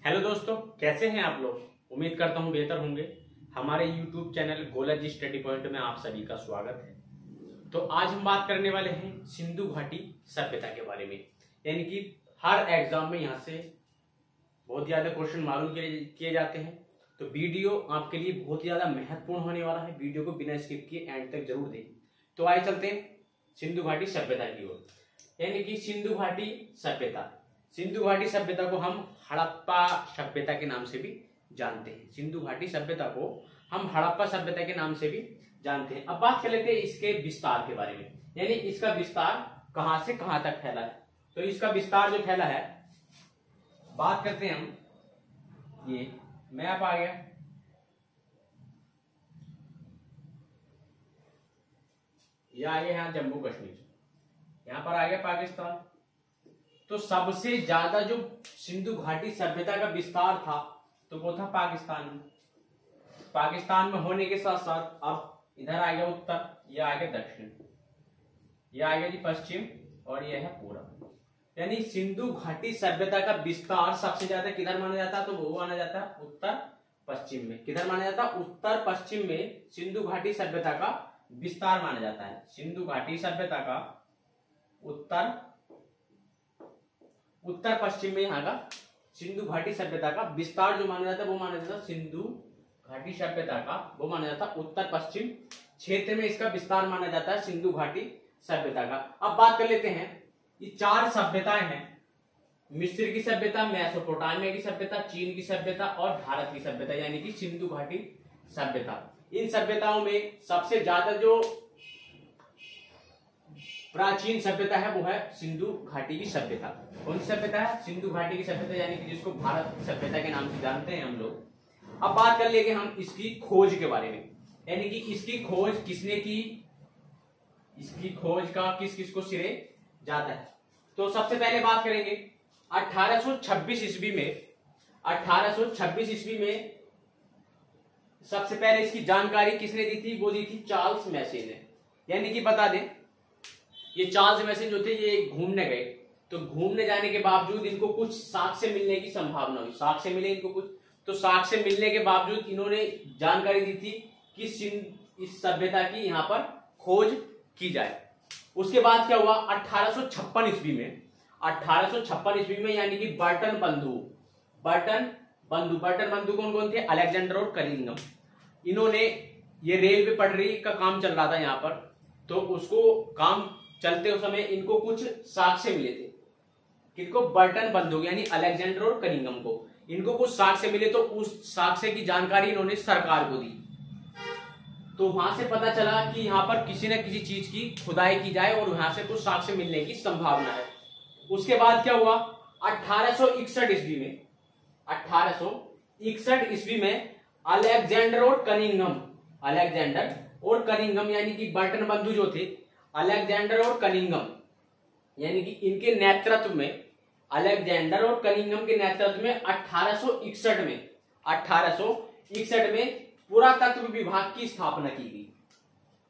Hello दोस्तों, कैसे हैं आप लोग। उम्मीद करता हूं बेहतर होंगे। हमारे YouTube चैनल गोलजी स्टडी पॉइंट में आप सभी का स्वागत है। तो आज हम बात करने वाले हैं सिंधु घाटी सभ्यता के बारे में। यानी कि हर एग्जाम में यहाँ से बहुत ज्यादा क्वेश्चन मालूम किए जाते हैं। तो वीडियो आपके लिए बहुत ज्यादा महत्वपूर्ण होने वाला है। वीडियो को बिना स्किप किए एंड तक जरूर देखें। तो आइए चलते हैं सिंधु घाटी सभ्यता की ओर। यानी कि सिंधु घाटी सभ्यता को हम हड़प्पा सभ्यता के नाम से भी जानते हैं। सिंधु घाटी सभ्यता को हम हड़प्पा सभ्यता के नाम से भी जानते हैं। अब बात कर लेते हैं इसके विस्तार के बारे में। यानी इसका विस्तार कहां से कहां तक फैला है। तो इसका विस्तार जो फैला है, बात करते हैं हम। ये मैप आ गया, ये आ गया यहाँ जम्मू कश्मीर, यहाँ पर आ गया पाकिस्तान। तो सबसे ज्यादा जो सिंधु घाटी सभ्यता का विस्तार था तो वो था पाकिस्तान में। पाकिस्तान में होने के साथ साथ अब इधर आ गया उत्तर, ये आ गया दक्षिण, ये आ गया जी पश्चिम, और ये है पूर्व। यानी सिंधु घाटी सभ्यता का विस्तार सबसे ज्यादा किधर माना जाता है, तो वो माना जाता है उत्तर पश्चिम में। किधर माना जाता है? उत्तर पश्चिम में सिंधु घाटी सभ्यता का विस्तार माना जाता है। सिंधु घाटी सभ्यता का उत्तर पश्चिम में यहाँ का सिंधु घाटी सभ्यता का विस्तार जो माना जाता है वो माना जाता है सिंधु घाटी सभ्यता का, वो माना जाता है उत्तर पश्चिम क्षेत्र में इसका विस्तार माना जाता है सिंधु घाटी सभ्यता का। अब बात कर लेते हैं, ये चार सभ्यताएं हैं। मिस्र की सभ्यता, मेसोपोटामिया की सभ्यता, चीन की सभ्यता और भारत की सभ्यता, यानी कि सिंधु घाटी सभ्यता। इन सभ्यताओं में सबसे ज्यादा जो प्राचीन सभ्यता है वो है सिंधु घाटी की सभ्यता। कौन सी सभ्यता है? सिंधु घाटी की सभ्यता, यानी कि जिसको भारत सभ्यता के नाम से जानते हैं हम लोग। अब बात कर लेंगे हम इसकी खोज के बारे में। यानी कि इसकी खोज किसने की, इसकी खोज का किस किस को श्रेय जाता है। तो सबसे पहले बात करेंगे 1826 ईस्वी में। 1826 ईस्वी में सबसे पहले इसकी जानकारी किसने दी थी? वो दी थी चार्ल्स मैसे ने। यानी कि बता दें, ये चार्ल्स मैसे जो थे ये घूमने गए, तो घूमने जाने के बावजूद इनको कुछ साक्ष्य मिलने की संभावना हुई। साक्ष्य मिले इनको कुछ, तो साक्ष्य मिलने के बावजूद इन्होंने जानकारी दी थी कि इस सभ्यता की यहाँ पर खोज की जाए। उसके बाद क्या हुआ? 1856 ईस्वी में, 1856 ईस्वी में यानी कि बर्टन बंधु कौन कौन थे? अलेक्जेंडर और कनिंघम। इन्होंने, ये रेलवे पटरी का काम चल रहा था यहाँ पर, तो उसको काम चलते उस समय इनको कुछ साक्ष्य मिले थे। किनको? बर्टन बंधु यानी अलेक्जेंडर और कनिंघम को, इनको कुछ साक्ष्य मिले। तो उस साक्ष्य की जानकारी इन्होंने सरकार को दी। तो वहां से पता चला कि यहाँ पर किसी न किसी चीज की खुदाई की जाए और वहां से कुछ साक्ष्य मिलने की संभावना है। उसके बाद क्या हुआ? 1861 ईस्वी में, 1861 ईस्वी में अलेक्जेंडर और कनिंघम यानी कि बर्टन बंधु जो थे, अलेक्जेंडर और कनिंघम यानी कि इनके नेतृत्व में, अलेक्जेंडर और कनिंघम के नेतृत्व में 1861 में पुरातत्व विभाग की स्थापना की गई।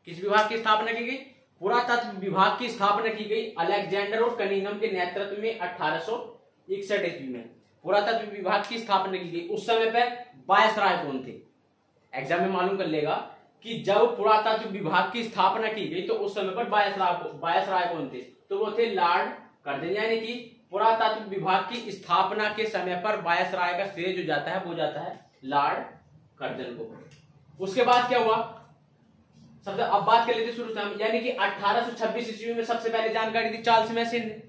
किस विभाग की स्थापना की गई? पुरातत्व विभाग की स्थापना की गई अलेक्जेंडर और कनिंघम के नेतृत्व में 1861 ईस्वी में पुरातत्व विभाग की स्थापना की गई। उस समय पर वायसराय कौन थे? एग्जाम में मालूम कर लेगा कि जब पुरातत्व विभाग की स्थापना की गई तो उस समय पर वायसराय कौन थे? तो वो थे लॉर्ड कर्जन। यानी कि पुरातत्व विभाग की स्थापना के समय पर वायसराय का श्रेय जो जाता है वो जाता है लॉर्ड कर्जन को। उसके बाद क्या हुआ? अब बात कर लेते शुरू से हम। यानी कि 1826 ईस्वी में सबसे पहले जानकारी दी चार्ल्स मैसे ने।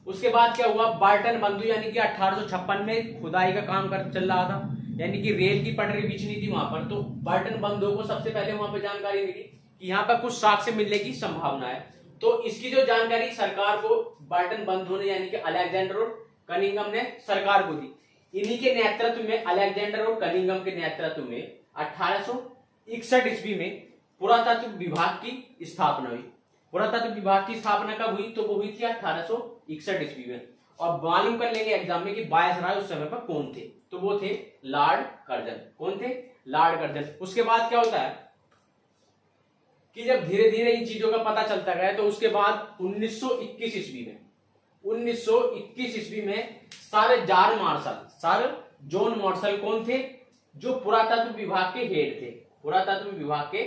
उसके बाद क्या हुआ? बर्टन बंधु यानी कि 1856 में खुदाई का काम चल रहा था, यानी कि रेल की पटरी बिछनी थी वहां पर। तो बर्टन बंधु को सबसे पहले वहां पर जानकारी मिली कि यहाँ पर कुछ साक्ष्य मिलने की संभावना है। तो इसकी जो जानकारी सरकार को बर्टन बंधु ने यानी कि अलेक्जेंडर और कनिंघम ने सरकार को दी। इन्हीं के नेतृत्व में, अलेक्जेंडर और कनिंघम के नेतृत्व में 1861 ईस्वी में पुरातत्व विभाग की स्थापना हुई। पुरातत्व विभाग की स्थापना कब हुई? तो वो हुई थी 1861 ईस्वी में। और मालूम कर लेंगे एग्जाम में कि वायसराय उस समय पर कौन थे? तो वो थे लॉर्ड कर्जन। कौन थे? Lord Curzon. उसके बाद क्या होता है कि जब धीरे धीरे इन चीजों का पता चलता गया तो उसके बाद 1921 ईस्वी में 1921 ईस्वी में सर जॉन मार्शल कौन थे? जो पुरातत्व विभाग के हेड थे। पुरातत्व विभाग के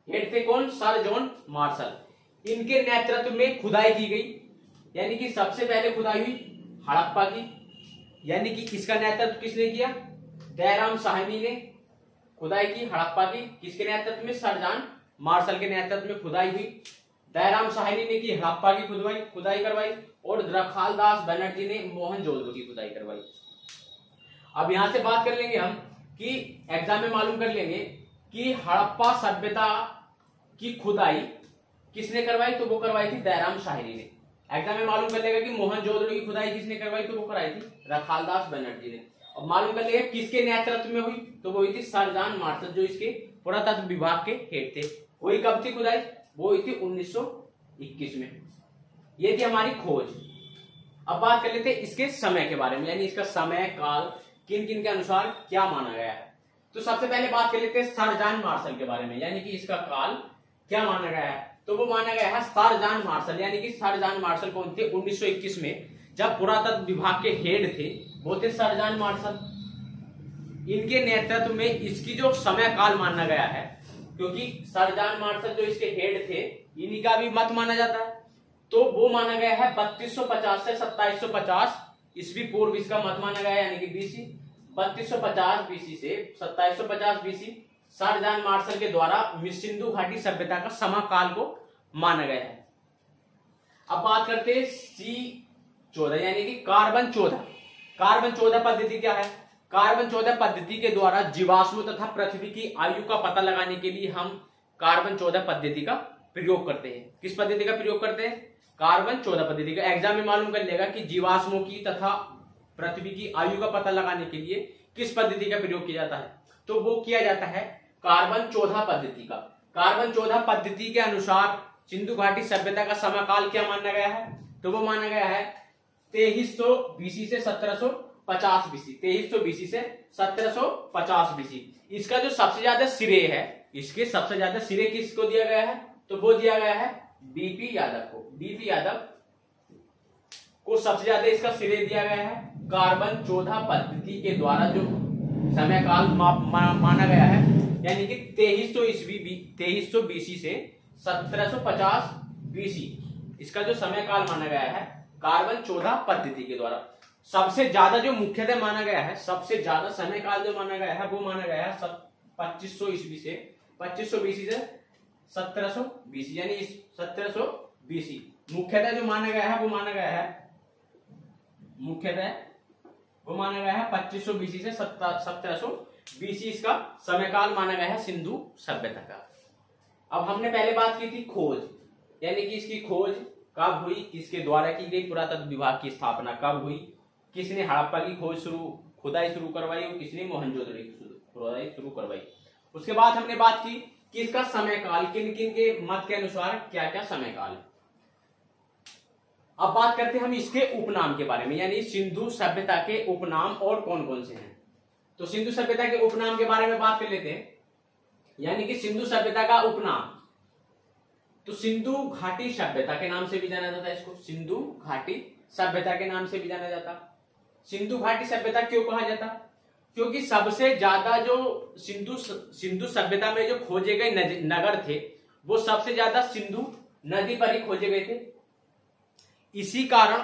हेड थे कौन? Sir John Marshall. इनके नेतृत्व में खुदाई की गई, यानी कि सबसे पहले खुदाई हुई हड़प्पा की, यानी कि इसका नेतृत्व किसने किया? दयाराम साहनी ने खुदाई की हड़प्पा की। किसके नेतृत्व में? सर जॉन मार्शल के नेतृत्व में खुदाई हुई। दयाराम साहनी ने की हड़प्पा की खुदाई करवाई और रखालदास बनर्जी ने मोहनजोदड़ो की खुदाई करवाई। अब यहां से बात कर लेंगे हम कि एग्जाम में मालूम कर लेंगे कि हड़प्पा सभ्यता की खुदाई किसने करवाई? तो वो करवाई थी दयाराम साहनी ने। एग्जाम में मालूम कर लेगा कि मोहनजोदड़ो की खुदाई किसने करवाई? तो वो कराई थी रखालदास बनर्जी ने। और मालूम कर लेगा किसके नेतृत्व में हुई? तो वो हुई थी सर जॉन मार्शल, जो इसके पुरातत्व विभाग के हेड थे। वही कब थी खुदाई? वो हुई थी 1921 में। ये थी हमारी खोज। अब बात कर लेते हैं इसके समय के बारे में, यानी इसका समय काल किन किन के अनुसार क्या माना गया है। तो सबसे पहले बात कर लेते हैं सर जॉन मार्शल के बारे में, यानी कि इसका काल क्या माना गया है। तो वो माना गया है सर जॉन मार्शल, यानी कि सर जॉन मार्शल कौन थे? 1921 में जब पुरातत्व विभाग के हेड थे वो थे सर जॉन मार्शल। इनके नेतृत्व में इसकी जो समय काल माना गया है, क्योंकि सर जॉन मार्शल जो इसके हेड थे इन्हीं का भी मत माना जाता है, तो वो माना गया है 3250 से 2750 ईस्वी पूर्व इसका मत माना गया है, यानी कि बीसी। 3250 बीसी से 2750 बीसी सर जॉन मार्शल के द्वारा सिंधु घाटी सभ्यता का समकाल को माना गया है। अब बात करते हैं C14, यानी कि कार्बन 14। कार्बन 14 पद्धति क्या है? कार्बन 14 पद्धति के द्वारा जीवाश्मों तथा पृथ्वी की आयु का पता लगाने के लिए हम कार्बन 14 पद्धति का प्रयोग करते हैं। किस पद्धति का प्रयोग करते हैं? कार्बन 14 पद्धति का। एग्जाम में मालूम कर लेगा कि जीवाश्मों की तथा पृथ्वी की आयु का पता लगाने के लिए किस पद्धति का प्रयोग किया जाता है? तो वो किया जाता है कार्बन 14 पद्धति का। कार्बन 14 पद्धति के अनुसार सिंधु घाटी सभ्यता का समकाल क्या माना गया है? तो वो माना गया है 2300 बीसी से 1750 बीसी। 2300 बीसी से 1750 बीसी। इसका जो सबसे ज्यादा सिरे है, इसके सबसे ज्यादा सिरे किसको दिया गया है? तो वो दिया गया है बीपी यादव को। बीपी यादव को सबसे ज्यादा इसका श्रेय दिया गया है कार्बन 14 पद्धति के द्वारा जो समय काल माना गया है, यानी कि 2300 बीसी से 1750 बीसी इसका जो समय काल माना गया है कार्बन 14 पद्धति के द्वारा। सबसे ज्यादा जो मुख्यतः माना गया है, सबसे ज्यादा समय काल जो माना गया है वो माना गया है 2500 ईस्वी से 2500 बीसी से 1700 बीसी, यानी 1700 बीसी मुख्यतः जो माना गया है वो माना गया है 2500 बीसी से 1700 बीसी इसका समय काल माना गया है सिंधु सभ्यता का। अब हमने पहले बात की थी खोज, यानी कि इसकी खोज कब हुई, किसके द्वारा की गई, पुरातत्व विभाग की स्थापना कब हुई, किसने हड़प्पा की खुदाई शुरू करवाई और किसने मोहनजोदड़ो की खुदाई शुरू करवाई। उसके बाद हमने बात की कि इसका समय काल किन किन के मत के अनुसार क्या क्या समय काल है। अब बात करते हैं हम इसके उपनाम के बारे में, यानी सिंधु सभ्यता के उपनाम और कौन कौन से हैं। तो सिंधु सभ्यता के उपनाम के बारे में बात कर लेते हैं, यानी कि सिंधु सभ्यता का उपनाम तो सिंधु घाटी सभ्यता के नाम से भी जाना जाता है। इसको सिंधु घाटी सभ्यता के नाम से भी जाना जाता। सिंधु घाटी सभ्यता क्यों कहा जाता? क्योंकि सबसे ज्यादा जो सिंधु सभ्यता में जो खोजे गए नगर थे वो सबसे ज्यादा सिंधु नदी पर ही खोजे गए थे। इसी कारण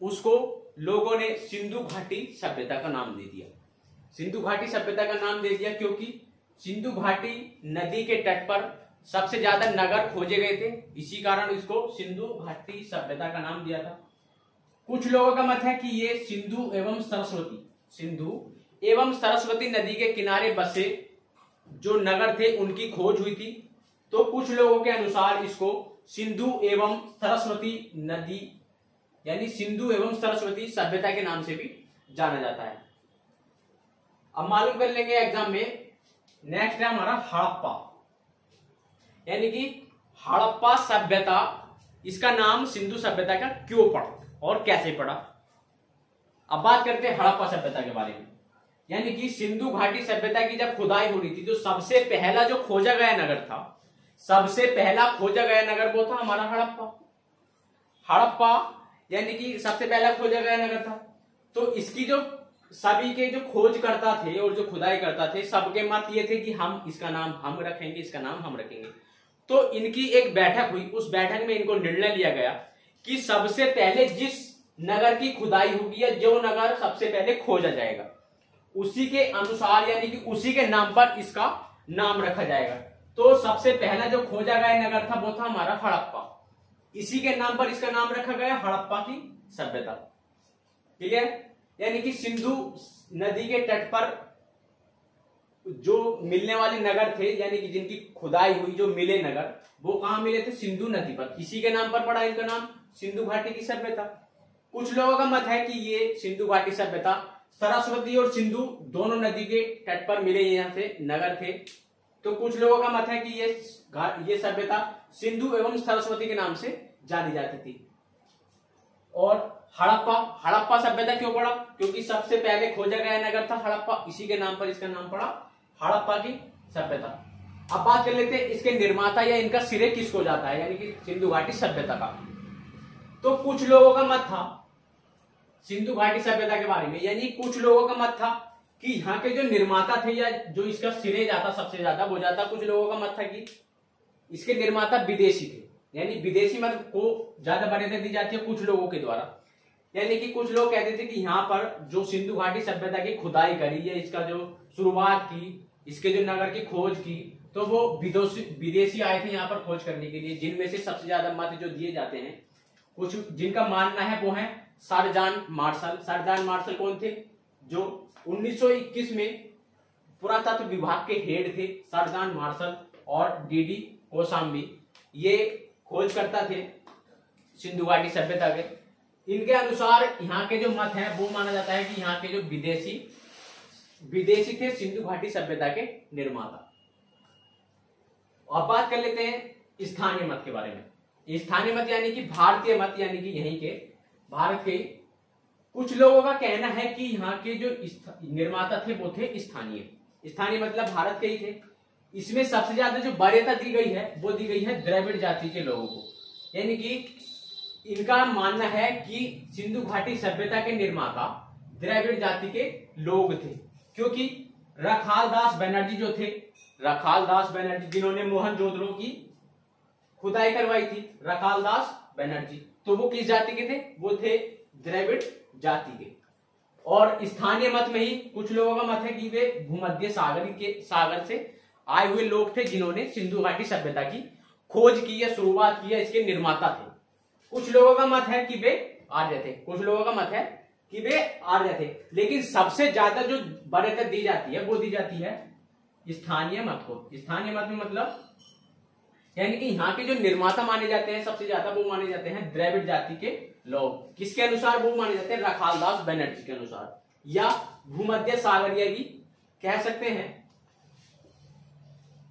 उसको लोगों ने सिंधु घाटी सभ्यता का नाम दे दिया। सिंधु घाटी सभ्यता का नाम दे दिया क्योंकि सिंधु घाटी नदी के तट पर सबसे ज्यादा नगर खोजे गए थे, इसी कारण इसको सिंधु घाटी सभ्यता का नाम दिया था। कुछ लोगों का मत है कि ये सिंधु एवं सरस्वती नदी के किनारे बसे जो नगर थे उनकी खोज हुई थी। तो कुछ लोगों के अनुसार इसको सिंधु एवं सरस्वती नदी यानी सिंधु एवं सरस्वती सभ्यता के नाम से भी जाना जाता है। अब मालूम कर लेंगे एग्जाम में, नेक्स्ट है हमारा हड़प्पा, यानी कि हड़प्पा सभ्यता, इसका नाम सिंधु सभ्यता का क्यों पड़ा और कैसे पड़ा। अब बात करते हैं हड़प्पा सभ्यता के बारे में, यानी कि सिंधु घाटी सभ्यता की जब खुदाई हो रही थी तो सबसे पहला जो खोजा गया नगर था, सबसे पहला खोजा गया नगर वो था हमारा हड़प्पा यानी कि सबसे पहला खोजा गया नगर था। तो इसकी जो सभी के जो खोज करता थे और जो खुदाई करता थे, सबके मत ये थे कि हम इसका नाम हम रखेंगे, इसका नाम हम रखेंगे। तो इनकी एक बैठक हुई, उस बैठक में इनको निर्णय लिया गया कि सबसे पहले जिस नगर की खुदाई होगी या जो नगर सबसे पहले खोजा जाएगा, उसी के अनुसार यानी कि उसी के नाम पर इसका नाम रखा जाएगा। तो सबसे पहला जो खोजा गया नगर था वो था हमारा हड़प्पा। इसी के नाम पर इसका नाम रखा गया हड़प्पा की सभ्यता। क्लियर? यानी कि सिंधु नदी के तट पर जो मिलने वाले नगर थे, यानी कि जिनकी खुदाई हुई, जो मिले नगर, वो कहां मिले थे? सिंधु नदी पर। इसी के नाम पर पड़ा इनका नाम सिंधु घाटी की सभ्यता। कुछ लोगों का मत है कि ये सिंधु घाटी सभ्यता सरस्वती और सिंधु दोनों नदी के तट पर मिले यहाँ से नगर थे। तो कुछ लोगों का मत है कि ये सभ्यता सिंधु एवं सरस्वती के नाम से जानी जाती थी। और हड़प्पा सभ्यता क्यों पड़ा? क्योंकि सबसे पहले खोजा गया नगर था हड़प्पा, इसी के नाम पर इसका नाम पड़ा हड़प्पा की सभ्यता। अब बात कर लेते हैं इसके निर्माता या इनका श्रेय किसको जाता है, यानी कि सिंधु घाटी सभ्यता का। तो कुछ लोगों का मत था सिंधु घाटी सभ्यता के बारे में, यानी कुछ लोगों का मत था कि यहाँ के जो निर्माता थे या जो इसका श्रेय जाता सबसे ज्यादा वो जाता, कुछ लोगों का मत था कि इसके निर्माता विदेशी थे, यानी विदेशी मत को ज्यादा मान्यता दी जाती है कुछ लोगों के द्वारा। यानी कि कुछ लोग कहते थे कि यहाँ पर जो सिंधु घाटी सभ्यता की खुदाई करी या इसका जो शुरुआत की, इसके जो नगर की खोज की, तो वो विदेशी आए थे यहाँ पर खोज करने के लिए, जिनमें से सबसे ज्यादा मत जो दिए जाते हैं, कुछ जिनका मानना है वो है sir John Marshall. Sir John Marshall कौन थे? जो 1921 में पुरातत्व विभाग के हेड थे, सर जॉन मार्शल और डीडी कोशाम्बी, ये खोज करता थे सिंधु घाटी सभ्यता के। इनके अनुसार यहाँ के जो मत है वो माना जाता है कि यहाँ के जो विदेशी थे सिंधु घाटी सभ्यता के निर्माता। अब बात कर लेते हैं स्थानीय मत के बारे में। स्थानीय मत यानी कि भारतीय मत, यानी कि यहीं के भारत के कुछ लोगों का कहना है कि यहाँ के जो निर्माता थे वो थे स्थानीय मतलब भारत के ही थे। इसमें सबसे ज्यादा जो वरीयता दी गई है वो दी गई है द्रविड़ जाति के लोगों को। यानी कि इनका मानना है कि सिंधु घाटी सभ्यता के निर्माता द्रविड़ जाति के लोग थे, क्योंकि रखालदास बनर्जी जो थे, रखालदास बनर्जी जिन्होंने मोहनजोदड़ो की खुदाई करवाई थी, रखालदास बनर्जी, तो वो किस जाति के थे? वो थे द्रविड़ जाति के। और स्थानीय मत में ही कुछ लोगों का मत है कि वे भूमध्य सागर से आए हुए लोग थे जिन्होंने सिंधु घाटी सभ्यता की खोज की या शुरुआत की या इसके निर्माता थे। कुछ लोगों का मत है कि वे आर्य थे, कुछ लोगों का मत है कि वे आर्य थे, लेकिन सबसे ज्यादा जो वरीयता दी जाती है वो दी जाती है स्थानीय मत को। स्थानीय मत में मतलब यानी कि यहाँ के जो निर्माता माने जाते हैं सबसे ज्यादा वो माने जाते हैं द्रविड़ जाति के लोग। किसके अनुसार वो माने जाते हैं? रखालदास बनर्जी के अनुसार, या भूमध्य सागरीय भी कह सकते हैं।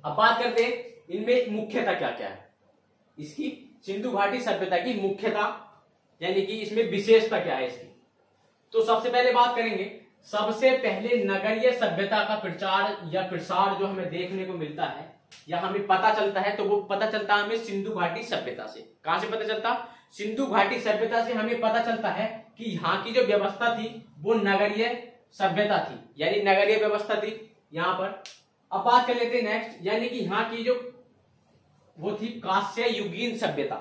अब बात करते हैं इनमें मुख्यता क्या क्या है, इसकी सिंधु घाटी सभ्यता की मुख्यता यानी कि इसमें विशेषता क्या है इसकी। तो सबसे पहले बात करेंगे, सबसे पहले नगरीय सभ्यता का प्रचार या प्रसार जो हमें देखने को मिलता है या हमें पता चलता है, तो वो पता चलता है हमें सिंधु घाटी सभ्यता से। कहां से पता चलता? सिंधु घाटी सभ्यता से हमें पता चलता है कि यहाँ की जो व्यवस्था थी वो नगरीय सभ्यता थी, यानी नगरीय व्यवस्था थी यहाँ पर। अब बात कर लेते हैं नेक्स्ट, यानी कि यहाँ की जो वो थी कांस्य युगीन सभ्यता।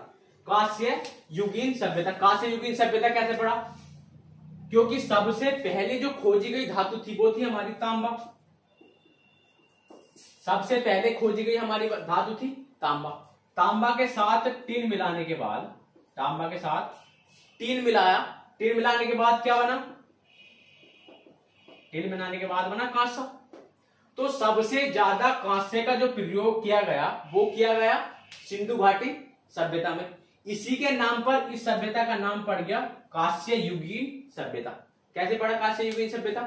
कांस्य युगीन सभ्यता, कांस्य युगीन सभ्यता कैसे पड़ा? क्योंकि सबसे पहले जो खोजी गई धातु थी वो थी हमारी तांबा। सबसे पहले खोजी गई हमारी धातु थी तांबा। तांबा के साथ टिन मिलाने के बाद, तांबा के साथ टिन मिलाया, टिन मिलाने के बाद क्या बना? टिन मिलाने के बाद बना कांसा। तो सबसे ज्यादा कांसे का जो प्रयोग किया गया वो किया गया सिंधु घाटी सभ्यता में। इसी के नाम पर इस सभ्यता का नाम पड़ गया कांस्य युगीन सभ्यता। कैसे पड़ा कांस्य युगीन सभ्यता?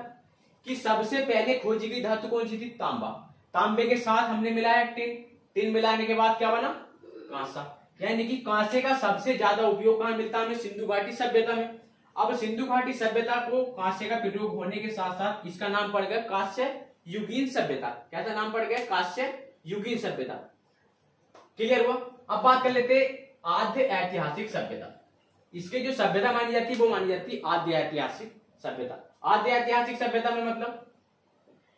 कि सबसे पहले खोजी गई धातु कौन सी थी? तांबा। तांबे के साथ हमने मिलाया टिन, टिन मिलाने के बाद क्या बना? कांसा। यानी कि कांसे का सबसे ज्यादा उपयोग कहां मिलता है? सिंधु घाटी सभ्यता में। अब सिंधु घाटी सभ्यता को कांसे का प्रयोग होने के साथ साथ इसका नाम पड़ गया कांस्य युगीन सभ्यता। कैसा नाम पड़ गया? कांस्य युगीन सभ्यता। क्लियर हुआ? अब बात कर लेते आद्य ऐतिहासिक सभ्यता। इसके जो सभ्यता मानी जाती है वो मानी जाती है आद्य ऐतिहासिक सभ्यता। आद्य ऐतिहासिक सभ्यता में मतलब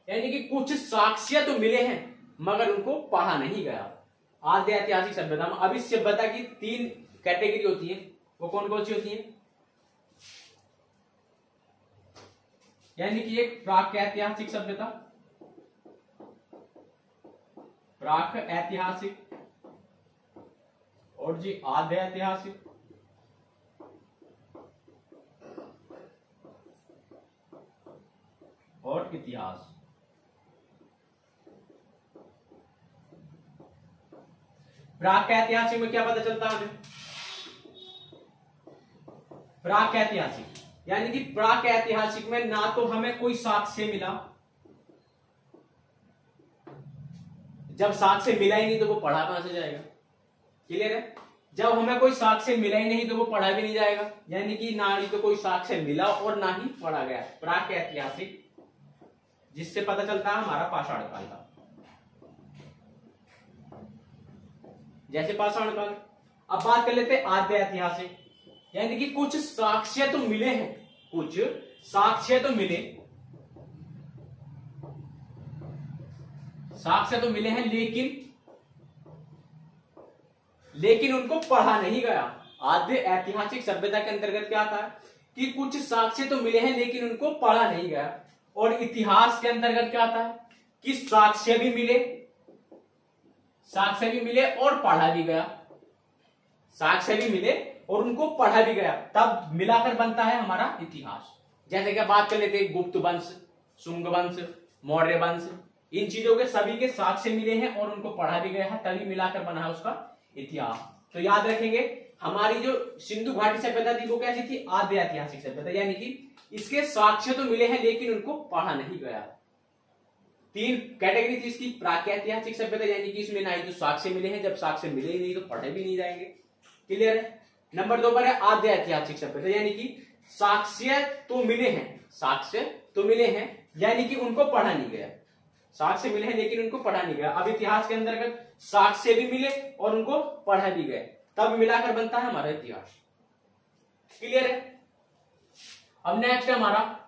यानी कि कुछ साक्ष्य तो मिले हैं मगर उनको पढ़ा नहीं गया। आद्य ऐतिहासिक सभ्यता में अब इस सभ्यता की 3 कैटेगरी होती है, वो कौन कौन सी होती है? यानी कि एक प्राक ऐतिहासिक सभ्यता, प्राक ऐतिहासिक, और जी आद्य ऐतिहासिक, और इतिहास। प्राक ऐतिहासिक में क्या पता चलता है हमें? प्राक ऐतिहासिक यानी कि प्राक ऐतिहासिक में ना तो हमें कोई साक्ष्य मिला, जब साक्ष्य मिला ही नहीं तो वो पढ़ा कहां से जाएगा? क्लियर है? जब हमें कोई साक्ष्य मिला ही नहीं तो वो पढ़ा भी नहीं जाएगा, यानी कि ना ही तो कोई साक्ष्य मिला और ना ही पढ़ा गया। प्राक ऐतिहासिक जिससे पता चलता है हमारा पाषाण काल का, जैसे पाषाण काल। अब बात कर लेते हैं आद्य ऐतिहासिक, यानी कि कुछ साक्ष्य तो मिले हैं, कुछ साक्ष्य तो मिले, साक्ष्य तो मिले हैं लेकिन उनको पढ़ा नहीं गया। आद्य ऐतिहासिक सभ्यता के अंतर्गत क्या आता है कि कुछ साक्ष्य तो मिले हैं लेकिन उनको पढ़ा नहीं गया। और इतिहास के अंतर्गत क्या आता है कि साक्ष्य भी मिले और पढ़ा भी गया, साक्ष्य भी मिले और उनको पढ़ा भी गया, तब मिलाकर बनता है हमारा इतिहास। जैसे कि बात कर लेते हैं गुप्त वंश, शुंग वंश, मौर्य वंश, इन चीजों के सभी के साक्ष्य मिले हैं और उनको पढ़ा भी गया है, तभी मिलाकर बना है उसका इतिहास। तो याद रखेंगे हमारी जो सिंधु घाटी सभ्यता थी वो कैसी थी? आद्य ऐतिहासिक सभ्यता, यानी कि इसके साक्ष्य तो मिले हैं लेकिन उनको पढ़ा नहीं गया। 3 कैटेगरी थी इसकी, प्राक-ऐतिहासिक सभ्यता यानी कि इसमें ना ही तो साक्ष्य मिले हैं, जब साक्ष्य मिले ही नहीं तो पढ़े भी नहीं जाएंगे। क्लियर है? नंबर 2 पर है आद्य ऐतिहासिक सभ्यता, यानी कि साक्ष्य तो मिले हैं यानी कि उनको पढ़ा नहीं गया, साक्ष्य मिले हैं लेकिन उनको पढ़ा नहीं गया। अब इतिहास के अंतर्गत साक्ष्य भी मिले और उनको पढ़ा भी गए, तब मिलाकर बनता है हमारा इतिहास। क्लियर है? अब नेक्स्ट है हमारा,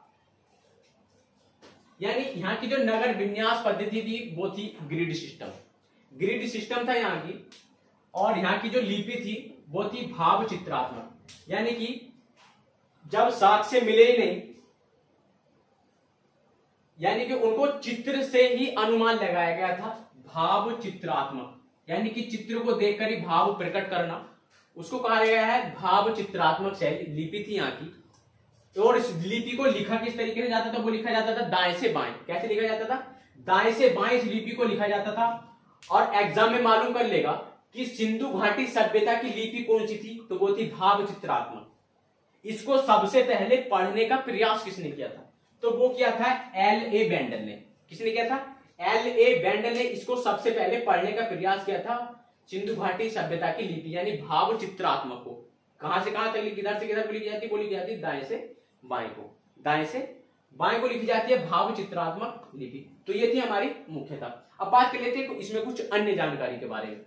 यानी यहां की जो नगर विन्यास पद्धति थी वो थी ग्रिड सिस्टम था यहाँ की, और यहाँ की जो लिपि थी वो थी भाव चित्रात्मक, यानी कि जब साक्ष्य मिले ही नहीं, यानी कि उनको चित्र से ही अनुमान लगाया गया था। भाव चित्रात्मक यानी कि चित्र को देखकर ही भाव प्रकट करना, उसको कहा गया है भाव चित्रात्मक शैली। लिपि थी यहाँ की, और इस लिपि को लिखा किस तरीके से जाता था? वो लिखा जाता था दाएं से बाएं। कैसे लिखा जाता था? दाएं से बाएं इस लिपि को लिखा जाता था। और एग्जाम में मालूम कर लेगा कि सिंधु घाटी सभ्यता की लिपि कौन सी थी, तो वो थी भाव चित्रात्मक। इसको सबसे पहले पढ़ने का प्रयास किसने किया था? तो वो किया था L.A. बेंडल ने। किसने किया था? L.A. बेंडल ने इसको सबसे पहले पढ़ने का प्रयास किया था, सिंधु घाटी सभ्यता की लिपि यानी भाव चित्रात्मक को। कहां से कहां तक, किधर से किधर को लिखी जाती है? वो लिखी जाती है दाएं से बाएं को, दाएं से बाएं को लिखी जाती है भाव चित्रात्मक लिपि। तो ये थी हमारी मुख्यतः। अब बात कर लेते हैं इसमें कुछ अन्य जानकारी के बारे में,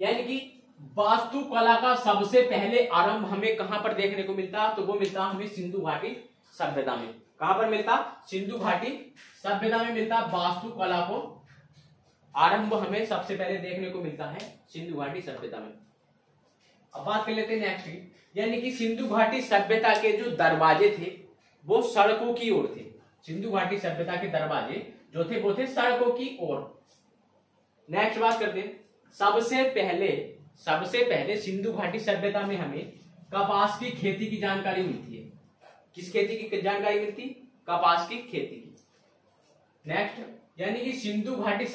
यानी कि वास्तुकला का सबसे पहले आरंभ हमें कहां पर देखने को मिलता? तो वो मिलता हमें सिंधु घाटी सभ्यता में। कहां पर मिलता? सिंधु घाटी सभ्यता में मिलता। वास्तुकला को आरंभ हमें सबसे पहले देखने को मिलता है सिंधु घाटी सभ्यता में। अब बात कर लेते हैं नेक्स्ट की, यानी कि सिंधु घाटी सभ्यता के जो दरवाजे थे वो सड़कों की ओर थे। सिंधु घाटी सभ्यता के दरवाजे जो थे वो थे सड़कों की ओर। नेक्स्ट बात करते हैं, सबसे पहले सिंधु घाटी सभ्यता में हमें कपास की खेती की जानकारी मिलती है। किस खेती की जानकारी मिलती? कपास की खेती की। नेक्स्ट, यानी कि सिंधु घाटी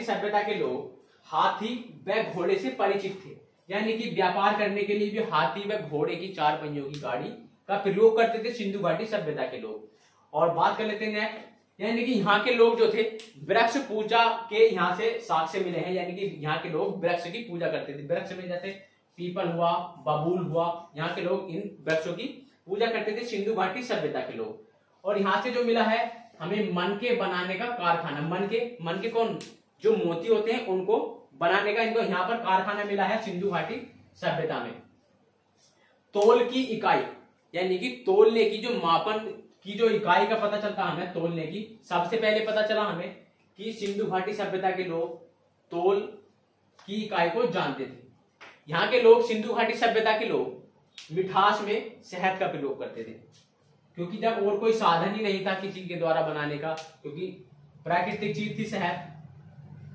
सभ्यता के लोग हाथी व घोड़े से परिचित थे, यानी कि व्यापार करने के लिए भी हाथी व घोड़े की 4 पहियों की गाड़ी का प्रयोग करते थे सिंधु घाटी सभ्यता के लोग। और बात कर लेते हैं नेक्स्ट, यानी कि यहाँ के लोग जो थे वृक्ष पूजा के यहाँ से साक्ष्य मिले हैं, यानी कि यहाँ के लोग वृक्ष की पूजा करते थे। वृक्ष में जैसे पीपल हुआ, बबूल हुआ, यहाँ के लोग इन वृक्षों की पूजा करते थे सिंधु घाटी सभ्यता के लोग। और यहाँ से जो मिला है हमें मनके बनाने का कारखाना, मनके कौन? जो मोती होते हैं उनको बनाने का इनको यहाँ पर कारखाना मिला है सिंधु घाटी सभ्यता में। तौल की इकाई, यानी कि तोलने की जो मापन की जो इकाई का पता चलता हमें तोलने की, सबसे पहले पता चला हमें कि सिंधु घाटी सभ्यता के लोग तोल की इकाई को जानते थे। यहाँ के लोग, सिंधु घाटी सभ्यता के लोग मिठास में शहद का प्रयोग करते थे, क्योंकि जब और कोई साधन ही नहीं था किसी के द्वारा बनाने का, क्योंकि प्राकृतिक चीज थी शहद,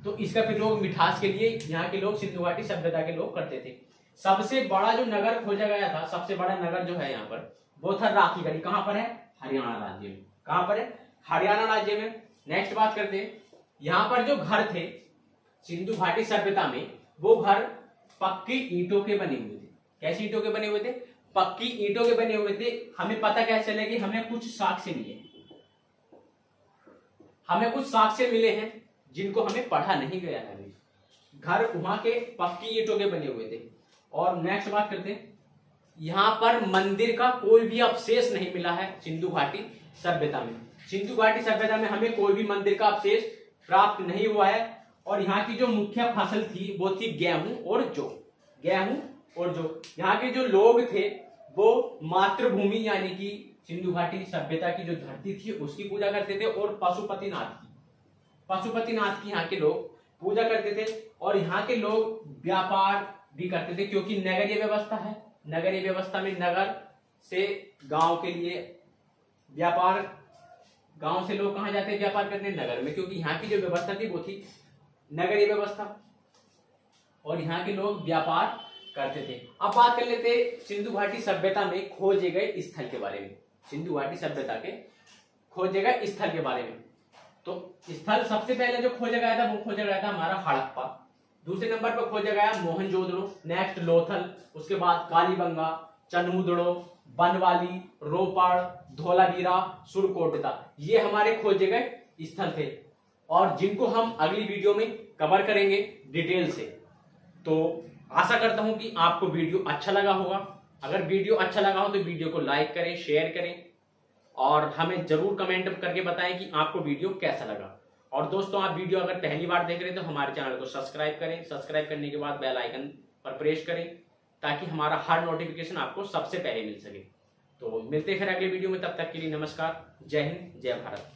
तो इसका प्रयोग मिठास के लिए यहाँ के लोग, सिंधु घाटी सभ्यता के लोग करते थे। सबसे बड़ा जो नगर खोजा गया था, सबसे बड़ा नगर जो है यहाँ पर, वो था राखीगढ़ी। कहां पर है? हरियाणा राज्य में। कहां पर है? हरियाणा राज्य में। नेक्स्ट बात करते हैं, यहाँ पर जो घर थे सिंधु घाटी सभ्यता में, वो घर पक्की ईंटों के बने हुए थे। कैसी ईंटों के बने हुए थे? पक्की ईंटों के बने हुए थे। हमें पता कैसे चले कि हमें कुछ साक्ष्य मिले, हमें कुछ साक्ष्य मिले हैं जिनको हमें पढ़ा नहीं गया है। घर वहां के पक्की ईंटों के बने हुए थे। और नेक्स्ट बात करते हैं, यहां पर मंदिर का कोई भी अवशेष नहीं मिला है सिंधु घाटी सभ्यता में। सिंधु घाटी सभ्यता में हमें कोई भी मंदिर का अवशेष प्राप्त नहीं हुआ है। और यहाँ की जो मुख्य फसल थी वो थी गेहूं और जौ। गेहूं और जौ। यहाँ के जो लोग थे वो मातृभूमि यानी कि सिंधु घाटी सभ्यता की जो धरती थी उसकी पूजा करते थे, और पशुपतिनाथ की यहाँ के लोग पूजा करते थे। और यहाँ के लोग व्यापार भी करते थे, क्योंकि नगरीय व्यवस्था है। नगरीय व्यवस्था में नगर से गांव के लिए व्यापार, गांव से लोग कहां जाते हैं व्यापार करने? नगर में, क्योंकि यहाँ की जो व्यवस्था थी वो थी नगरीय व्यवस्था, और यहाँ के लोग व्यापार करते थे। अब बात कर लेते सिंधु घाटी सभ्यता में खोजे गए स्थल के बारे में। सिंधु घाटी सभ्यता के खोजे गए स्थल के बारे में। तो स्थल सबसे पहले जो खोजा गया था वो खोजा गया था हमारा हड़प्पा। दूसरे नंबर पर खोजा गया मोहनजोदड़ो, नेक्स्ट लोथल, उसके बाद कालीबंगा, चनमुदड़ो, बनवाली, रोपड़, धोलावीरा, सुरकोटदा, ये हमारे खोजे गए स्थल थे, और जिनको हम अगली वीडियो में कवर करेंगे डिटेल से। तो आशा करता हूं कि आपको वीडियो अच्छा लगा होगा। अगर वीडियो अच्छा लगा हो तो वीडियो को लाइक करें, शेयर करें, और हमें जरूर कमेंट करके बताएं कि आपको वीडियो कैसा लगा। और दोस्तों, आप वीडियो अगर पहली बार देख रहे हैं तो हमारे चैनल को सब्सक्राइब करें। सब्सक्राइब करने के बाद बेल आइकन पर प्रेस करें, ताकि हमारा हर नोटिफिकेशन आपको सबसे पहले मिल सके। तो मिलते हैं फिर अगले वीडियो में, तब तक के लिए नमस्कार, जय हिंद, जय भारत।